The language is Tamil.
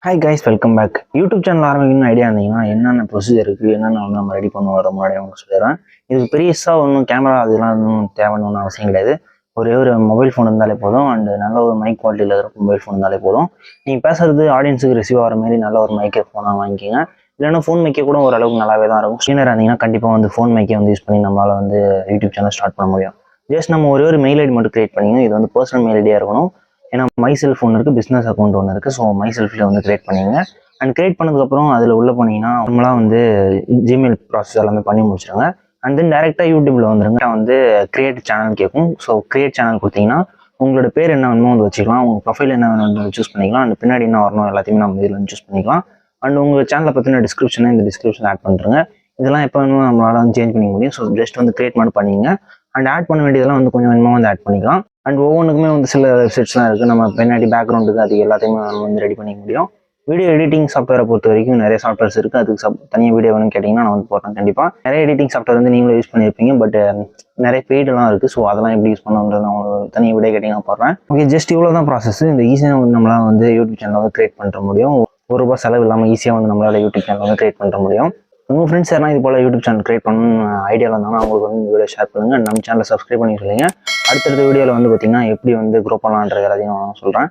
Hi guys, welcome back. YouTube channel ஆரம்பிக்கணும்னு ஐடியா இருந்தீங்கன்னா என்னென்ன ப்ரொசீஜர் இருக்குது, என்னென்ன வந்து நம்ம ரெடி பண்ணுவோம் முன்னாடி உங்களுக்கு சொல்லிடுறேன். இதுக்கு பெருசாக ஒன்றும் கேமரா அதெல்லாம் இன்னும் தேவைன்னு அவசியம் கிடையாது. ஒரே ஒரு மொபைல் ஃபோன் இருந்தாலே போதும். அண்ட் நல்ல ஒரு மைக் குவாலிட்டியில் இருக்கிற மொபைல் ஃபோன் இருந்தாலே போதும். நீங்கள் பேசுறது ஆடியன்ஸுக்கு ரிசீவ் ஆகிற மாதிரி நல்ல ஒரு மைக்கே ஃபோனாக வாங்கிக்கிங்க. இல்லைன்னா ஃபோன் மைக்கே கூட ஓரளவுக்கு நல்லாவே தான் இருக்கும். சீனியர் இருந்தீங்கன்னா கண்டிப்பாக வந்து ஃபோன் மைக்கே வந்து யூஸ் பண்ணி நம்மளால் வந்து யூடியூப் சேனல் ஸ்டார்ட் பண்ண முடியும். ஜஸ்ட் நம்ம ஒரே ஒரு மெயில் ஐடி மட்டும் கிரியேட் பண்ணிங்க. இது வந்து பர்சனல் மெயில் ஐடியாக இருக்கணும். ஏன்னா மை செல்ஃப் ஒன்று இருக்குது, பிஸ்னஸ் அக்கௌண்ட் ஒன்று இருக்குது. ஸோ மை செல்ஃபில் வந்து கிரியேட் பண்ணிங்க. அண்ட் கிரியேட் பண்ணதுக்கப்புறம் அதில் உள்ள போனீங்கன்னா நம்மளாம் வந்து ஜிமெயில் ப்ராசஸ் எல்லாமே பண்ணி முடிச்சிருங்க. அண்ட் தென் டேரெக்டாக யூடியூப்பில் வந்துருங்க. வந்து கிரியேட் சேனல் கேட்கும். ஸோ கிரியேட் சேனல் கொடுத்தீங்கன்னா உங்களோட பேர் என்ன வேணுமோ வந்து வச்சுக்கலாம். உங்கள் ப்ரொஃபைல் என்ன வேணும் சூஸ் பண்ணிக்கலாம். அண்ட் பின்னாடி என்ன வரணும் எல்லாத்தையுமே நம்ம இதில் வந்து சூஸ் பண்ணிக்கலாம். அண்ட் உங்கள் சேனலை பற்றின டிஸ்கிரிப்ஷனை இந்த டிஸ்கிரிப்ஷன் ஆட் பண்ணுறேங்க. இதெல்லாம் எப்போ வேணுமோ நம்மளால் வந்து சேஞ்ச் பண்ணிக்க முடியும். ஸோ ஜஸ்ட் வந்து கிரியேட் மட்டும் பண்ணிங்க. அண்ட் ஆட் பண்ண வேண்டியதெல்லாம் வந்து கொஞ்சம் வேணுமோ வந்து ஆட் பண்ணிக்கலாம். அண்ட் ஒவ்வொன்றுக்குமே வந்து சில வெப்சைட்ஸ்லாம் இருக்குது. நம்ம பின்னாடி பேக்ரவுண்டுக்கு அது எல்லாத்தையுமே நம்ம வந்து ரெடி பண்ணிக்க முடியும். வீடியோ எடிட்டிங் சாஃப்ட்வேரை பொறுத்த வரைக்கும் நிறைய சாஃப்ட்வேர்ஸ் இருக்குது. அதுக்கு தனியாக வீடியோ வேணும்னு கேட்டிங்கன்னா நான் வந்து போடுறேன். கண்டிப்பாக நிறைய எடிட்டிங் சாஃப்ட்வேர் வந்து நீங்களும் யூஸ் பண்ணியிருப்பீங்க. பட் நிறைய பெய்டெல்லாம் இருக்குது. ஸோ அதெல்லாம் எப்படி யூஸ் பண்ணுறது நான் உங்களுக்கு தனியாக வீடியோ கேட்டிங்கன்னா போடுறேன். ஓகே, ஜஸ்ட் இவ்வளோ தான் ப்ராசஸ். இந்த ஈஸியாக வந்து நம்மளால் வந்து யூடியூப் சேனல் வந்து கிரியேட் பண்ணுற முடியும். ₹1 செலவு இல்லாமல் ஈஸியாக வந்து நம்மளால் யூடியூப் சேனல் வந்து கிரியேட் பண்ணுற முடியும். உங்கள் ஃப்ரெண்ட்ஸ் யாரெல்லாம் இது போல் யூடியூப் சேனல் கிரியேட் பண்ணணும்னு ஐடியாவில் இருந்தாலும் அவங்களுக்கு வந்து வீடியோ ஷேர் பண்ணுங்கள். நம்ம சேனலை சப்ஸ்கிரைப் பண்ணி சொல்லுங்கள். அடுத்தடுத்த வீடியோவில் வந்து பார்த்திங்கன்னா எப்படி வந்து க்ரோ பண்ணலான்றது எல்லாத்தையும் நான் சொல்கிறேன்.